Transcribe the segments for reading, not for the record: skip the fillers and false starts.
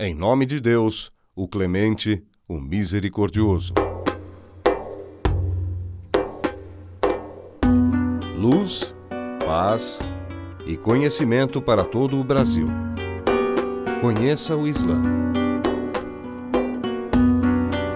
Em nome de Deus, o Clemente, o Misericordioso. Luz, paz e conhecimento para todo o Brasil. Conheça o Islã.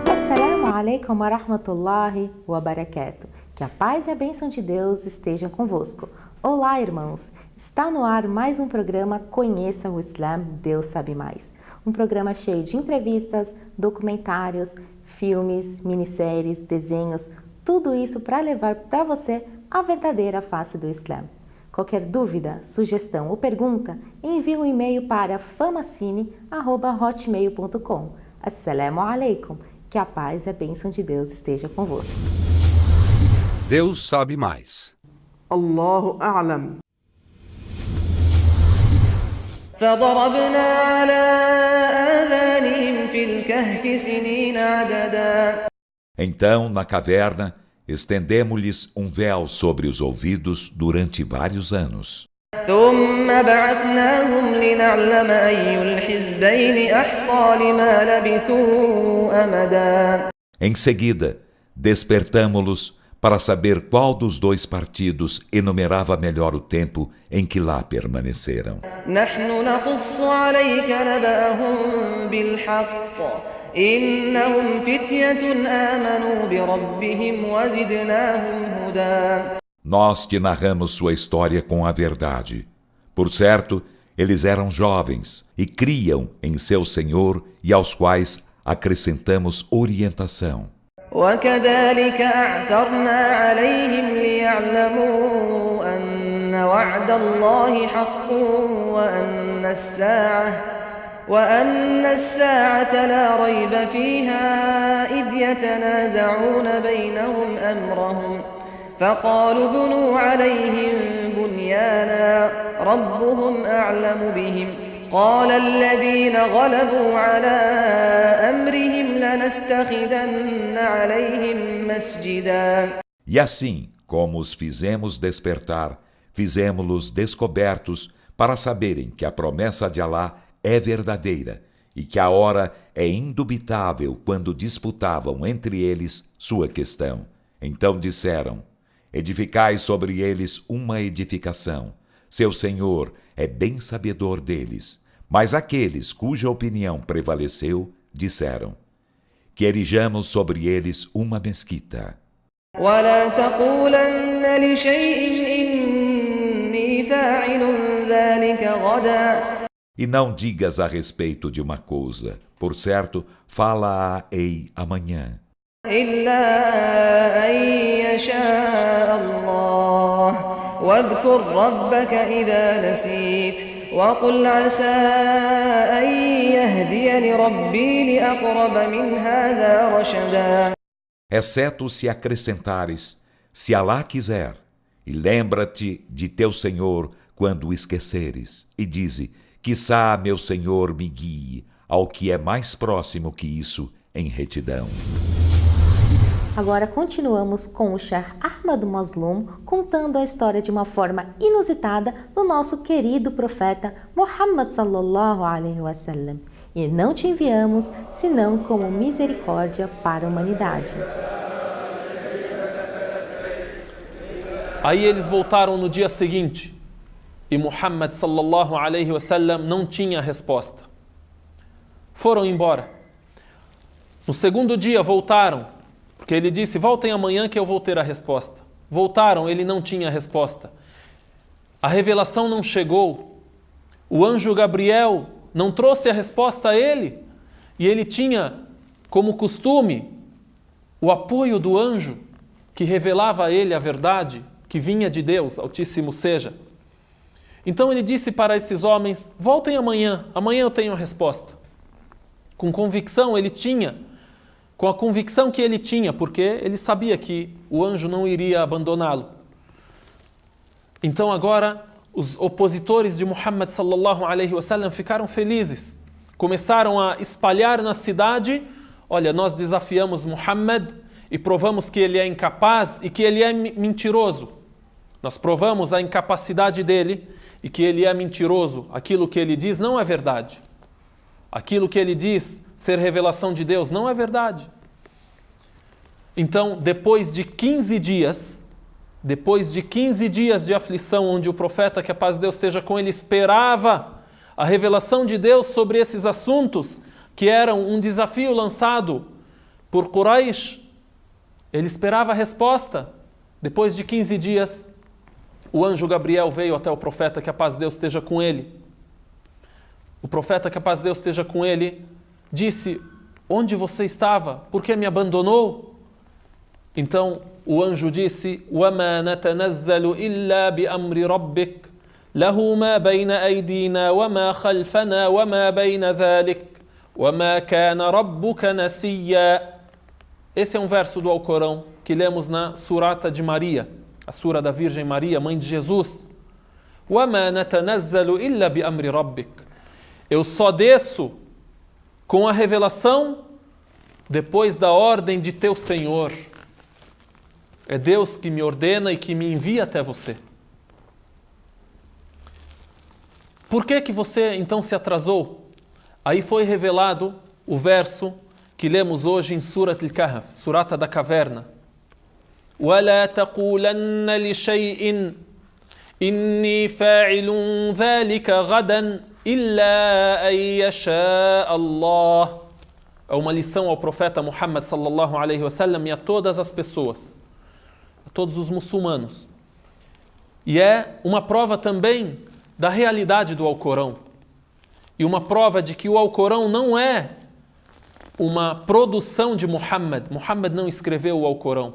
Assalamu alaikum wa rahmatullahi wa barakatuh. Que a paz e a bênção de Deus estejam convosco. Olá, irmãos! Está no ar mais um programa Conheça o Islã, Deus Sabe Mais. Um programa cheio de entrevistas, documentários, filmes, minisséries, desenhos, tudo isso para levar para você a verdadeira face do Islã. Qualquer dúvida, sugestão ou pergunta, envie um e-mail para famacine@hotmail.com. Assalamu alaikum. Que a paz e a bênção de Deus esteja convosco. Deus sabe mais. Allahu a'lam. فضربنا على آذانهم في الكهف سنين عددا. Então, na caverna, estendemos-lhes um véu sobre os ouvidos durante vários anos. ثم بعثناهم لنعلم أي الحزبين أحصى لما لبثوا أمدا. Em seguida, despertamo-los para saber qual dos dois partidos enumerava melhor o tempo em que lá permaneceram. نحن نقص عليك نبأهم بالحق إنهم فتية آمنوا بربهم وزدناهم هدى. Nós te narramos sua história com a verdade. Por certo, eles eram jovens e criam em seu Senhor e aos quais acrescentamos orientação. وكذلك أعثرنا عليهم ليعلموا أن وعد الله حق وأن الساعة لا ريب فيها إذ يتنازعون بينهم أمرهم فقالوا بنوا عليهم بنيانا ربهم أعلم بهم قال الذين غلبوا على أمرهم لنتخذن عليهم مسجدا. E assim, como os fizemos despertar, fizemos-los descobertos para saberem que a promessa de Alá é verdadeira e que a hora é indubitável quando disputavam entre eles sua questão. Então disseram: edificai sobre eles uma edificação. Seu Senhor é bem sabedor deles. Mas aqueles cuja opinião prevaleceu, disseram: que erijamos sobre eles uma mesquita. ولا تقولن لشيء إني فاعل ذلك غدا. E não digas a respeito de uma coisa, por certo, fala-a-ei amanhã. إلا أن يشاء الله واذكر ربك إذا نسيت وقل عسى أن يهديني ربي لأقرب من هذا رشدا. Exceto se acrescentares, se Alá quiser, e lembra-te de teu Senhor quando o esqueceres, e dize: quiçá meu Senhor me guie ao que é mais próximo que isso em retidão. Agora continuamos com o Sheikh Ahmad Mazloum contando a história de uma forma inusitada do nosso querido profeta Muhammad sallallahu alaihi wasallam. E não te enviamos senão como misericórdia para a humanidade. Aí eles voltaram no dia seguinte e Muhammad sallallahu alaihi wasallam não tinha resposta. Foram embora. No segundo dia voltaram, porque ele disse: voltem amanhã que eu vou ter a resposta. Voltaram, ele não tinha resposta. A revelação não chegou. O anjo Gabriel não trouxe a resposta a ele. E ele tinha, como costume, o apoio do anjo que revelava a ele a verdade que vinha de Deus, Altíssimo seja. Então ele disse para esses homens: voltem amanhã eu tenho a resposta. Com convicção ele tinha, com a convicção que ele tinha, porque ele sabia que o anjo não iria abandoná-lo. Então agora os opositores de Muhammad sallallahu alaihi wasallam ficaram felizes. Começaram a espalhar na cidade: olha, nós desafiamos Muhammad e provamos que ele é incapaz e que ele é mentiroso. Nós provamos a incapacidade dele e que ele é mentiroso. Aquilo que ele diz não é verdade. aquilo que ele diz ser revelação de Deus não é verdade. Então, depois de 15 dias de aflição, onde o profeta, que a paz de Deus esteja com ele, esperava a revelação de Deus sobre esses assuntos, que eram um desafio lançado por Quraysh, ele esperava a resposta. Depois de 15 dias, o anjo Gabriel veio até o profeta, que a paz de Deus esteja com ele. O profeta, que a paz de Deus esteja com ele, disse: onde você estava? Por que me abandonou? Então o anjo disse: وَمَا نَتَنَزَّلُ إِلَّا بِأَمْرِ رَبِّكَ لَهُ مَا بَيْنَ أَيْدِينَا وَمَا خَلْفَنَا وَمَا بَيْنَ ذَلِكَ وَمَا كَانَ رَبُّكَ نَسِيًّا. Esse é um verso do Alcorão que lemos na Surata de Maria, a Sura da Virgem Maria, mãe de Jesus. وَمَا نَتَنَزَّلُ إِلَّا بِأَمْرِ رَبِّكَ. Eu só desço com a revelação depois da ordem de teu Senhor. É Deus que me ordena e que me envia até você. Por que você então se atrasou? Aí foi revelado o verso que lemos hoje em Surat al-Kahf, Surata da Caverna. وَلَا تَقُولَنَّ لِشَيْءٍ إِنِّي فَاعِلٌ ذَلِكَ غَدًا إِلَّا أَن يَشَاءَ اللَّهُ. É uma lição ao profeta Muhammad sallallahu alaihi wasallam e a todas as pessoas, a todos os muçulmanos. E é uma prova também da realidade do Alcorão. E uma prova de que o Alcorão não é uma produção de Muhammad. Muhammad não escreveu o Alcorão.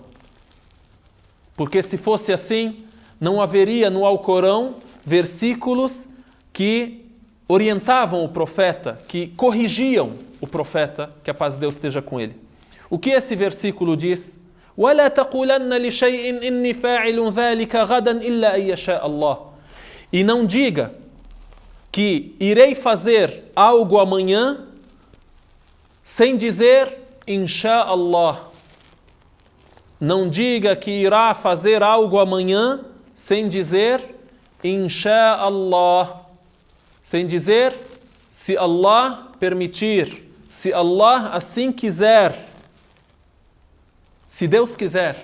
Porque se fosse assim, não haveria no Alcorão versículos que orientavam o profeta, que corrigiam o profeta, que a paz de Deus esteja com ele. O que esse versículo diz? وَلَا تَقُولَنَّ لِشَيْءٍ إِنِّي فَاعِلٌ ذَلِكَ غَدًا إِلَّا أَن يَشَاءَ اللَّهُ. E não diga que irei fazer algo amanhã sem dizer Insha'Allah. Não diga que irá fazer algo amanhã sem dizer Insha'Allah. Sem dizer se Allah permitir, se Allah assim quiser, se Deus quiser.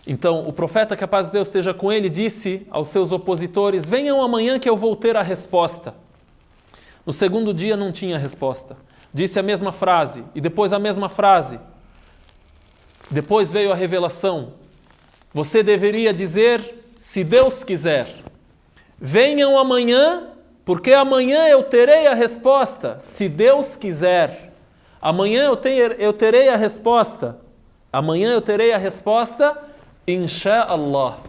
Então o profeta, que a paz de Deus esteja com ele, disse aos seus opositores: venham amanhã que eu vou ter a resposta. No segundo dia não tinha resposta. Disse a mesma frase e depois a mesma frase. Depois veio a revelação. Você deveria dizer se Deus quiser. Venham amanhã, porque amanhã eu terei a resposta, se Deus quiser. Amanhã eu terei a resposta. Amanhã eu terei a resposta, Insha'Allah.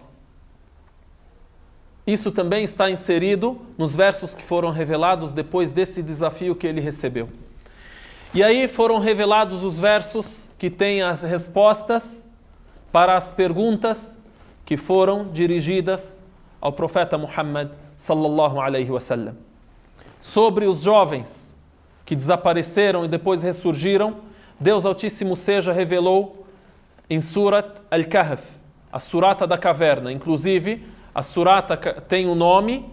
Isso também está inserido nos versos que foram revelados depois desse desafio que ele recebeu. E aí foram revelados os versos que têm as respostas para as perguntas que foram dirigidas ao profeta Muhammad sallallahu alaihi wasallam. Sobre os jovens que desapareceram e depois ressurgiram, Deus Altíssimo seja revelou em Surat al-Kahf, a Surata da Caverna. Inclusive, a Surata tem o nome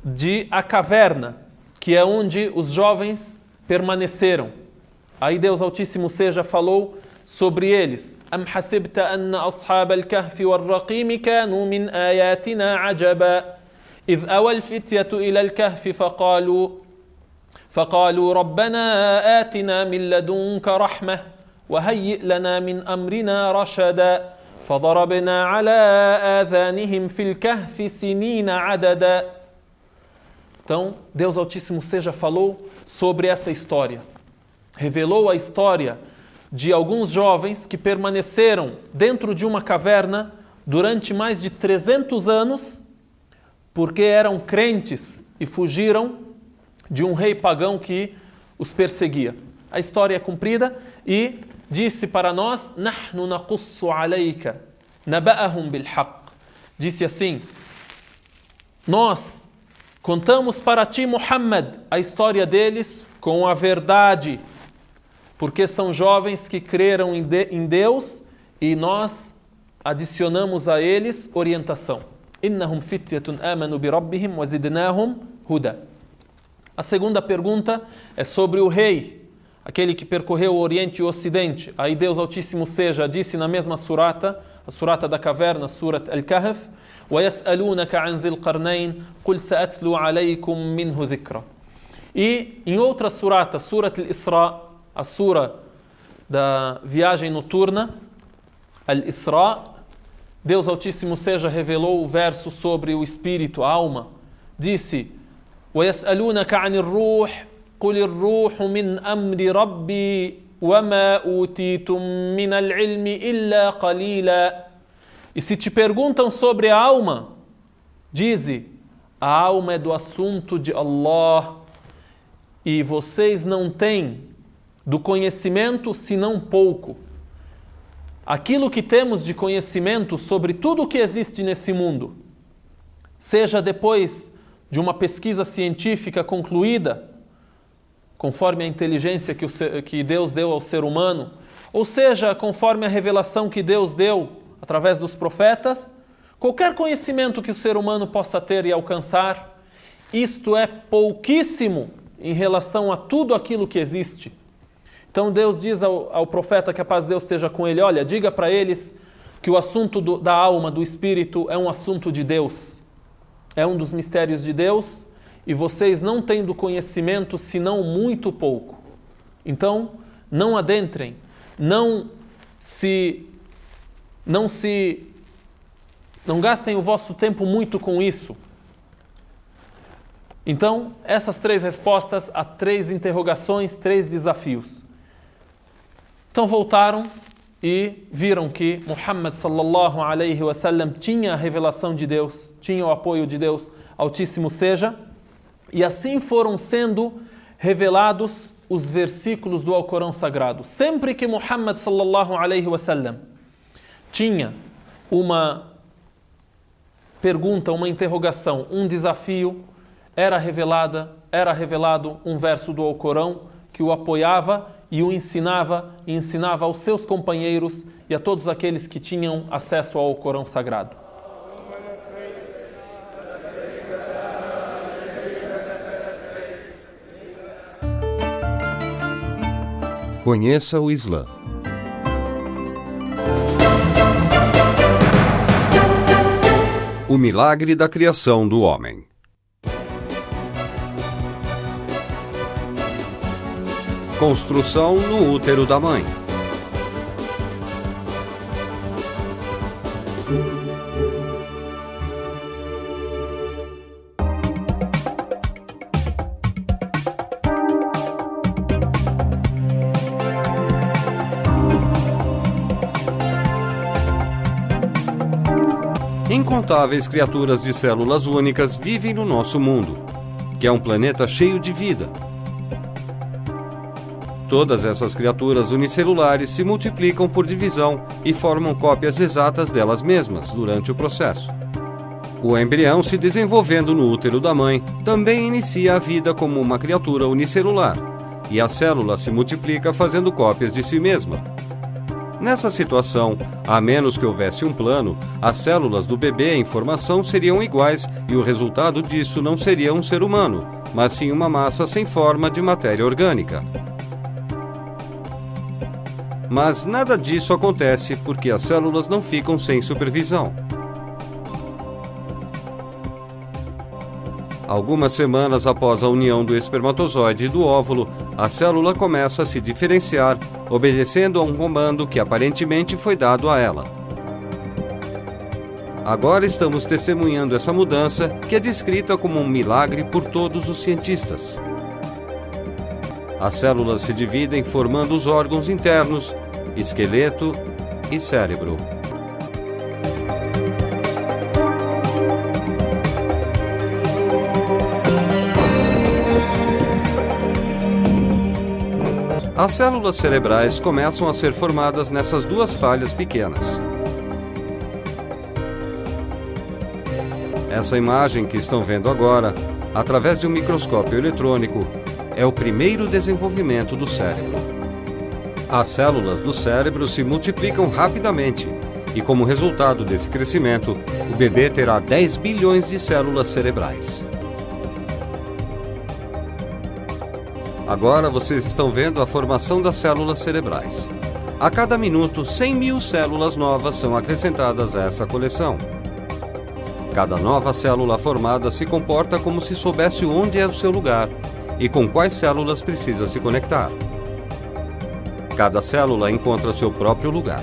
de a caverna, que é onde os jovens permaneceram. Aí Deus Altíssimo seja falou sobre eles. Am hasibta anna ashab al-kahfi wal-raqim kanu min ayatina ajaba idh awa al-fityatu ila al-kahfi faqalu rabbana atina min ladunka rahmah wa hayyi' lana min amrina rashada فضربنا على آذانهم في الكهف سنين عددا. Então, Deus Altíssimo seja falou sobre essa história. Revelou a história de alguns jovens que permaneceram dentro de uma caverna durante mais de 300 anos porque eram crentes e fugiram de um rei pagão que os perseguia. A história é cumprida e disse para nós, نحن نقص عليك نبأهم بالحق. Disse assim, nós contamos para ti, Muhammad, a história deles com a verdade, porque são jovens que creram em Deus e nós adicionamos a eles orientação. إنهم فتية آمنوا بربهم وزدناهم هدى. A segunda pergunta é sobre o rei, aquele que percorreu o Oriente e o Ocidente. Aí Deus Altíssimo Seja disse na mesma surata, a surata da caverna, Surat Al-Kahf, وَيَسْأَلُونَكَ عَنْ ذِي الْقَرْنَيْنِ قُلْ سَأَتْلُو عَلَيْكُمْ مِنْهُ ذِكْرًا. E em outra surata, Surat Al-Isra, a sura da viagem noturna, Al-Isra, Deus Altíssimo Seja revelou o verso sobre o espírito, a alma. Disse: وَيَسْأَلُونَكَ عَنِ الرُّوحِ قُلِ الرُّوحُ مِنْ أَمْرِ رَبِّي وَمَا أُوتِيتُم مِّنَ الْعِلْمِ إِلَّا قَلِيلًا. E se te perguntam sobre a alma, dize: a alma é do assunto de Allah, e vocês não têm do conhecimento senão pouco. Aquilo que temos de conhecimento sobre tudo o que existe nesse mundo, seja depois de uma pesquisa científica concluída, conforme a inteligência que Deus deu ao ser humano, ou seja, conforme a revelação que Deus deu através dos profetas, qualquer conhecimento que o ser humano possa ter e alcançar, isto é pouquíssimo em relação a tudo aquilo que existe. Então Deus diz ao profeta, que a paz de Deus esteja com ele: olha, diga para eles que o assunto da alma, do espírito, é um assunto de Deus. É um dos mistérios de Deus, e vocês não têm do conhecimento senão muito pouco. Então, não adentrem, não gastem o vosso tempo muito com isso. Então, essas 3 respostas a 3 interrogações, 3 desafios. Então voltaram e viram que Muhammad sallallahu alaihi wasallam tinha a revelação de Deus, tinha o apoio de Deus Altíssimo Seja, e assim foram sendo revelados os versículos do Alcorão Sagrado. Sempre que Muhammad sallallahu alaihi wasallam tinha uma pergunta, uma interrogação, um desafio, era revelado um verso do Alcorão que o apoiava e o ensinava aos seus companheiros e a todos aqueles que tinham acesso ao Alcorão Sagrado. Conheça o Islã. O milagre da criação do homem. Construção no útero da mãe. Incontáveis criaturas de células únicas vivem no nosso mundo, que é um planeta cheio de vida. Todas essas criaturas unicelulares se multiplicam por divisão e formam cópias exatas delas mesmas durante o processo. O embrião, se desenvolvendo no útero da mãe, também inicia a vida como uma criatura unicelular, e a célula se multiplica fazendo cópias de si mesma. Nessa situação, a menos que houvesse um plano, as células do bebê em formação seriam iguais e o resultado disso não seria um ser humano, mas sim uma massa sem forma de matéria orgânica. Mas nada disso acontece porque as células não ficam sem supervisão. Algumas semanas após a união do espermatozoide e do óvulo, a célula começa a se diferenciar, obedecendo a um comando que aparentemente foi dado a ela. Agora estamos testemunhando essa mudança, que é descrita como um milagre por todos os cientistas. As células se dividem formando os órgãos internos, esqueleto e cérebro. As células cerebrais começam a ser formadas nessas duas falhas pequenas. Essa imagem que estão vendo agora, através de um microscópio eletrônico, é o primeiro desenvolvimento do cérebro. As células do cérebro se multiplicam rapidamente e, como resultado desse crescimento, o bebê terá 10 bilhões de células cerebrais. Agora vocês estão vendo a formação das células cerebrais. A cada minuto, 100.000 células novas são acrescentadas a essa coleção. Cada nova célula formada se comporta como se soubesse onde é o seu lugar e com quais células precisa se conectar. Cada célula encontra seu próprio lugar.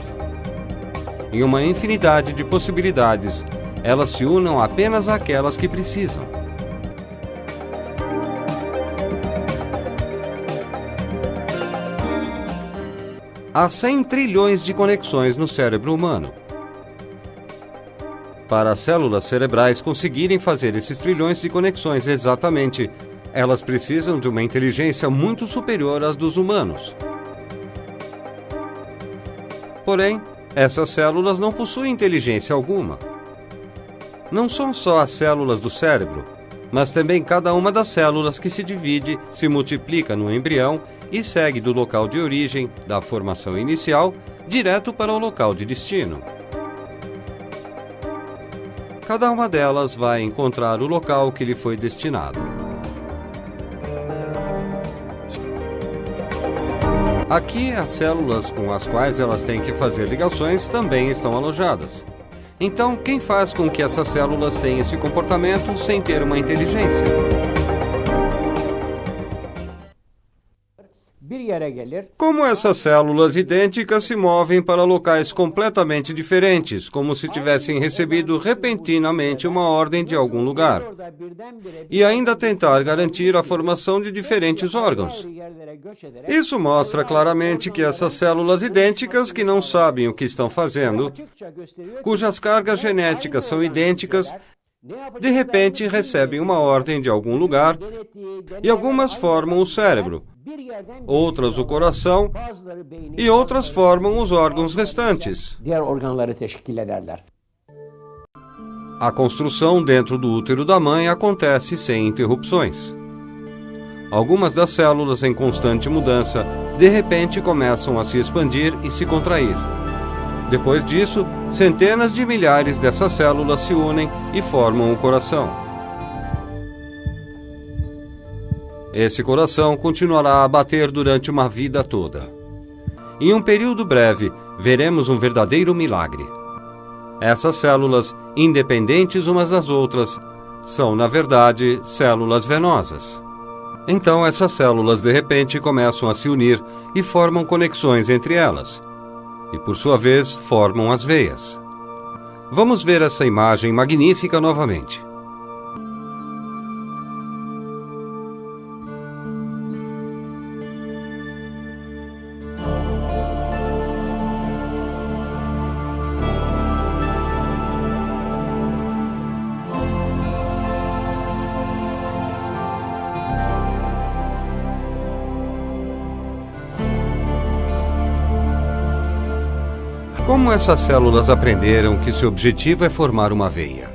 Em uma infinidade de possibilidades, elas se unam apenas àquelas que precisam. Há 100 trilhões de conexões no cérebro humano. Para as células cerebrais conseguirem fazer esses trilhões de conexões exatamente, elas precisam de uma inteligência muito superior às dos humanos. Porém, essas células não possuem inteligência alguma. Não são só as células do cérebro, mas também cada uma das células que se divide, se multiplica no embrião e segue do local de origem, da formação inicial, direto para o local de destino. Cada uma delas vai encontrar o local que lhe foi destinado. Aqui, as células com as quais elas têm que fazer ligações também estão alojadas. Então, quem faz com que essas células tenham esse comportamento sem ter uma inteligência? Como essas células idênticas se movem para locais completamente diferentes, como se tivessem recebido repentinamente uma ordem de algum lugar, e ainda tentar garantir a formação de diferentes órgãos. Isso mostra claramente que essas células idênticas, que não sabem o que estão fazendo, cujas cargas genéticas são idênticas, de repente recebem uma ordem de algum lugar, e algumas formam o cérebro, outras o coração e outras formam os órgãos restantes. A construção dentro do útero da mãe acontece sem interrupções. Algumas das células em constante mudança, de repente começam a se expandir e se contrair. Depois disso, centenas de milhares dessas células se unem e formam o coração. Esse coração continuará a bater durante uma vida toda. Em um período breve, veremos um verdadeiro milagre. Essas células, independentes umas das outras, são, na verdade, células venosas. Então, essas células, de repente, começam a se unir e formam conexões entre elas. E, por sua vez, formam as veias. Vamos ver essa imagem magnífica novamente. Como essas células aprenderam que seu objetivo é formar uma veia?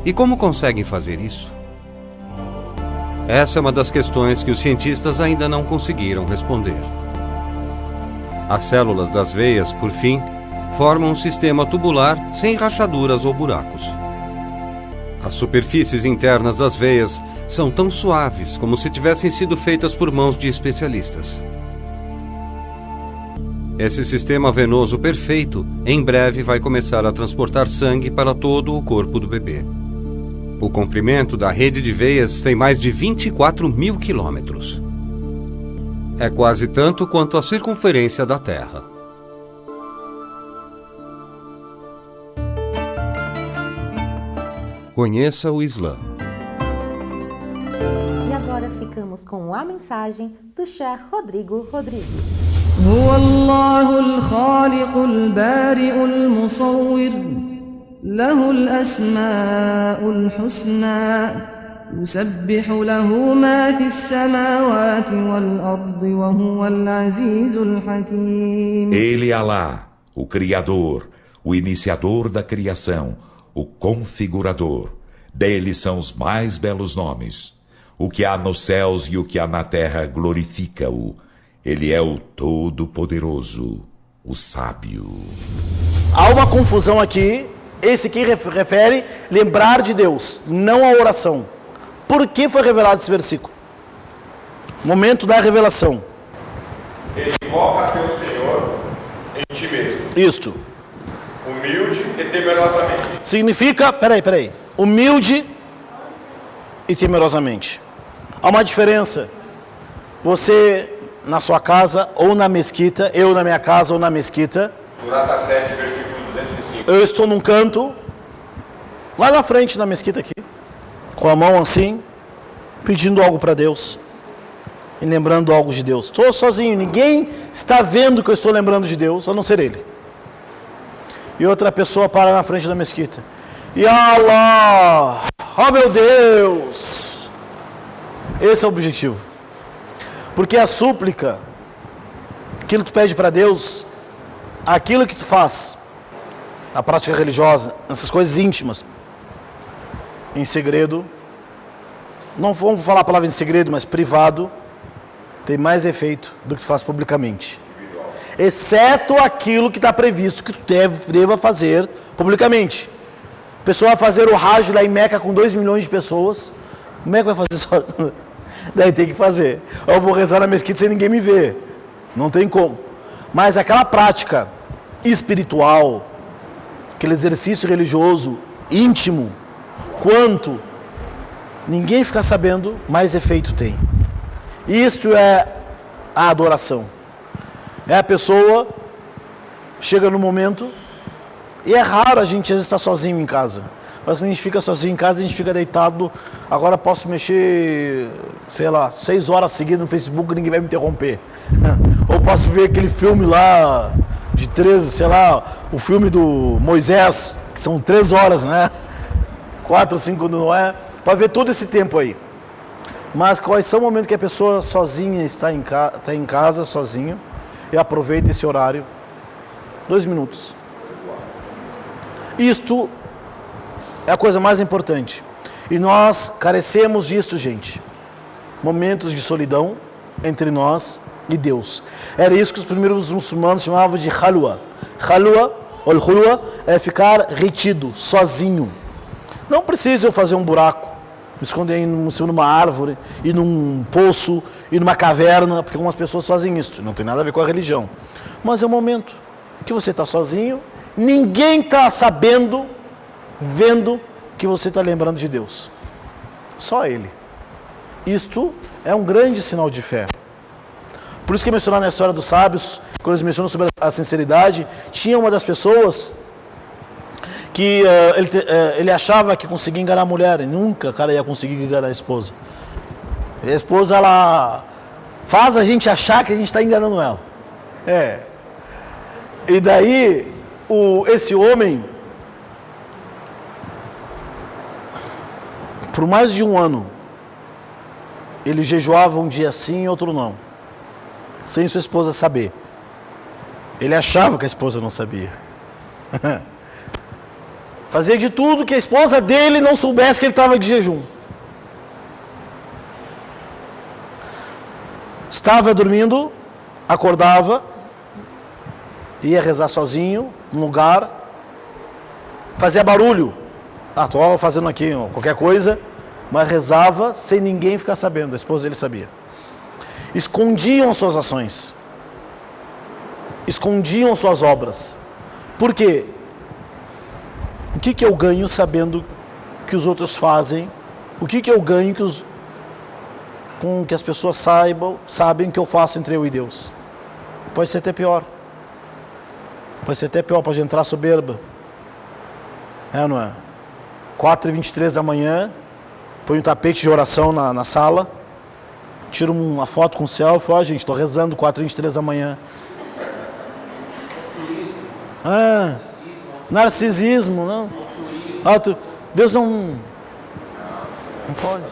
E como conseguem fazer isso? Essa é uma das questões que os cientistas ainda não conseguiram responder. As células das veias, por fim, formam um sistema tubular sem rachaduras ou buracos. As superfícies internas das veias são tão suaves como se tivessem sido feitas por mãos de especialistas. Esse sistema venoso perfeito, em breve, vai começar a transportar sangue para todo o corpo do bebê. O comprimento da rede de veias tem mais de 24.000 quilômetros. É quase tanto quanto a circunferência da Terra. Conheça o Islã. E agora ficamos com a mensagem do Sheikh Rodrigo Rodrigues. هو الله الخالق البارئ المصور له الأسماء الحسنى يسبح له ما في السماوات والأرض وهو العزيز الحكيم. Ele é Alá, o Criador, o iniciador da criação, o configurador. Dele são os mais belos nomes. O que há nos céus e o que há na terra glorifica-o. Ele é o Todo-Poderoso, o Sábio. Há uma confusão aqui. Esse aqui refere lembrar de Deus, não a oração. Por que foi revelado esse versículo? Momento da revelação. Invoca teu Senhor em ti mesmo. Isto. Humilde e temerosamente. Significa, peraí. Humilde e temerosamente. Há uma diferença. Você na sua casa ou na mesquita, eu na minha casa ou na mesquita. Surata 7, versículo 205. Eu estou num canto, lá na frente da mesquita aqui, com a mão assim, pedindo algo para Deus. E lembrando algo de Deus. Estou sozinho, ninguém está vendo que eu estou lembrando de Deus, a não ser Ele. E outra pessoa para na frente da mesquita. E Allah! Oh meu Deus! Esse é o objetivo. Porque a súplica, aquilo que tu pede para Deus, aquilo que tu faz, na prática religiosa, nessas coisas íntimas, em segredo, não vamos falar a palavra em segredo, mas privado, tem mais efeito do que tu faz publicamente. Exceto aquilo que está previsto que tu deva fazer publicamente. A pessoa vai fazer o Hajj lá em Meca com 2 milhões de pessoas. Como é que vai fazer só? Daí tem que fazer. Eu vou rezar na mesquita sem ninguém me ver. Não tem como. Mas aquela prática espiritual, aquele exercício religioso íntimo, quanto ninguém fica sabendo, mais efeito tem. Isto é a adoração. É a pessoa chega no momento, e é raro a gente às vezes estar sozinho em casa. Mas quando a gente fica sozinho em casa, a gente fica deitado. Agora posso mexer, 6 horas seguidas no Facebook e ninguém vai me interromper. Ou posso ver aquele filme lá de 13, o filme do Moisés, que são 3 horas, né? 4 ou 5 do Noé. Pode ver todo esse tempo aí. Mas quais são os momentos que a pessoa sozinha está em casa, sozinho, e aproveita esse horário? 2 minutos. Isto é a coisa mais importante. E nós carecemos disto, gente. Momentos de solidão entre nós e Deus. Era isso que os primeiros muçulmanos chamavam de khalwa. Khalwa, ou khulwa, é ficar retido, sozinho. Não precisa eu fazer um buraco, me esconder numa árvore, e num poço, e numa caverna, porque algumas pessoas fazem isso. Não tem nada a ver com a religião. Mas é um momento que você está sozinho, ninguém está sabendo, vendo que você está lembrando de Deus. Só Ele. Isto é um grande sinal de fé. Por isso que mencionar na história dos sábios, quando eles mencionam sobre a sinceridade, tinha uma das pessoas que ele achava que conseguia enganar a mulher, e nunca o cara ia conseguir enganar a esposa. A esposa, ela faz a gente achar que a gente está enganando ela. E daí, esse homem, por mais de 1 ano, ele jejuava um dia sim e outro não, sem sua esposa saber. Ele achava que a esposa não sabia. Fazia de tudo que a esposa dele não soubesse que ele estava de jejum. Estava dormindo, acordava, ia rezar sozinho, num lugar, fazia barulho. Estou fazendo aqui qualquer coisa, mas rezava sem ninguém ficar sabendo. A esposa dele sabia. Escondiam suas ações, escondiam suas obras. Por quê? O que eu ganho sabendo que os outros fazem? O que eu ganho com que as pessoas sabem que eu faço entre eu e Deus? Pode ser até pior. Pode entrar soberba. Não é? 4h23 da manhã, põe um tapete de oração na sala, tira uma foto com o céu e fala, gente, estou rezando 4h23 da manhã. Narcisismo, não. Deus não pode.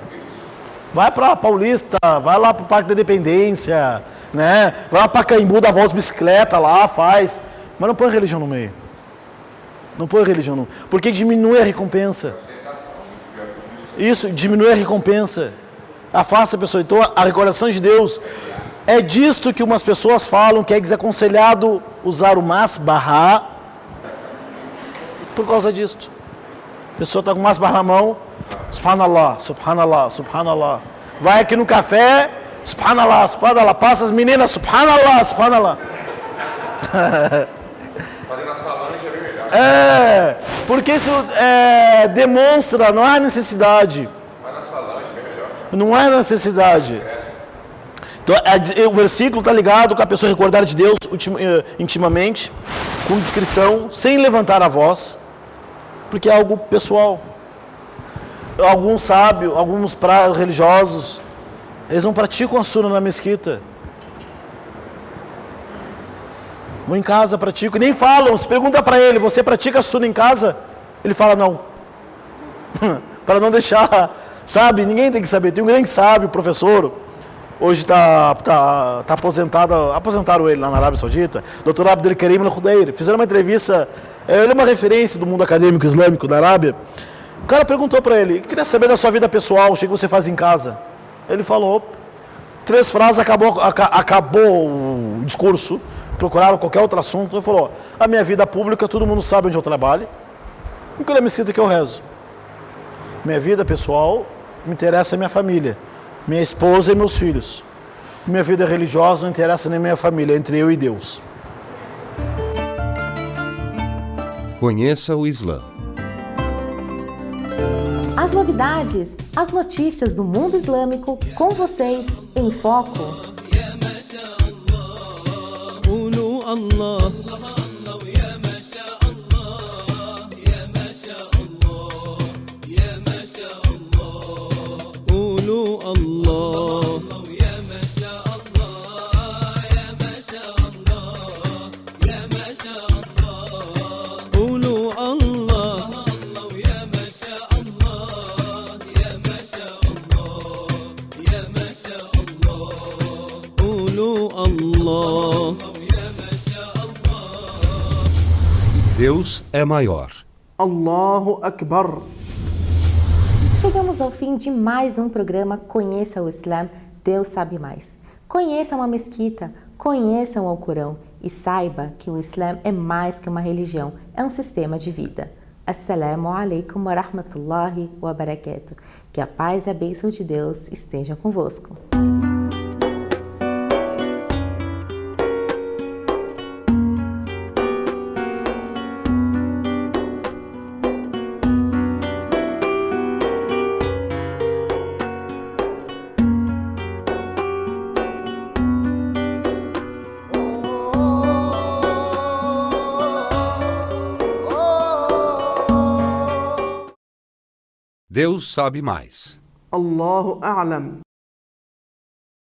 Vai para Paulista, vai lá para o Parque da Independência, né? Vai lá para Caimbu, dá volta de bicicleta lá, faz. Mas não põe a religião no meio. Não põe a religião no meio. Porque diminui a recompensa. Isso, diminui a recompensa. Afasta a pessoa. Então, a recordação de Deus é disto que umas pessoas falam que é desaconselhado usar o masbahá por causa disto. A pessoa está com o masbahá na mão, subhanallah, subhanallah, subhanallah. Vai aqui no café, Subhanallah, subhanallah, passa as meninas, subhanallah, subhanallah. Fazendo as falanges é bem melhor. Porque isso demonstra, não há necessidade. Faz nas falanges é bem melhor. Não há necessidade. Então, o versículo está ligado com a pessoa recordar de Deus intimamente, com discrição, sem levantar a voz, porque é algo pessoal. Alguns sábios, alguns religiosos, eles não praticam a suna na mesquita. Vão em casa, praticam, e nem falam. Se pergunta para ele, você pratica a suna em casa? Ele fala não. Para não deixar, sabe? Ninguém tem que saber. Tem um grande sábio, professor, hoje está aposentado, aposentaram ele lá na Arábia Saudita, Dr. Abdelkarim Al-Khudair. Fizeram uma entrevista, ele é uma referência do mundo acadêmico islâmico da Arábia. O cara perguntou para ele, queria saber da sua vida pessoal, o que você faz em casa? Ele falou, 3 frases, acabou o discurso, procuraram qualquer outro assunto. Ele falou, a minha vida pública, todo mundo sabe onde eu trabalho, e qual é a mesquita que eu rezo? Minha vida pessoal, me interessa a minha família, minha esposa e meus filhos. Minha vida religiosa não interessa nem minha família, é entre eu e Deus. Conheça o Islã. As novidades, as notícias do mundo islâmico com vocês em Foco. Deus é maior. Allahu Akbar. Chegamos ao fim de mais um programa Conheça o Islã, Deus sabe mais. Conheça uma mesquita, conheçam o Alcorão e saiba que o Islã é mais que uma religião, é um sistema de vida. Assalamu alaikum wa rahmatullahi wa barakatuh. Que a paz e a bênção de Deus estejam convosco. Deus sabe mais. Allahu A'lam.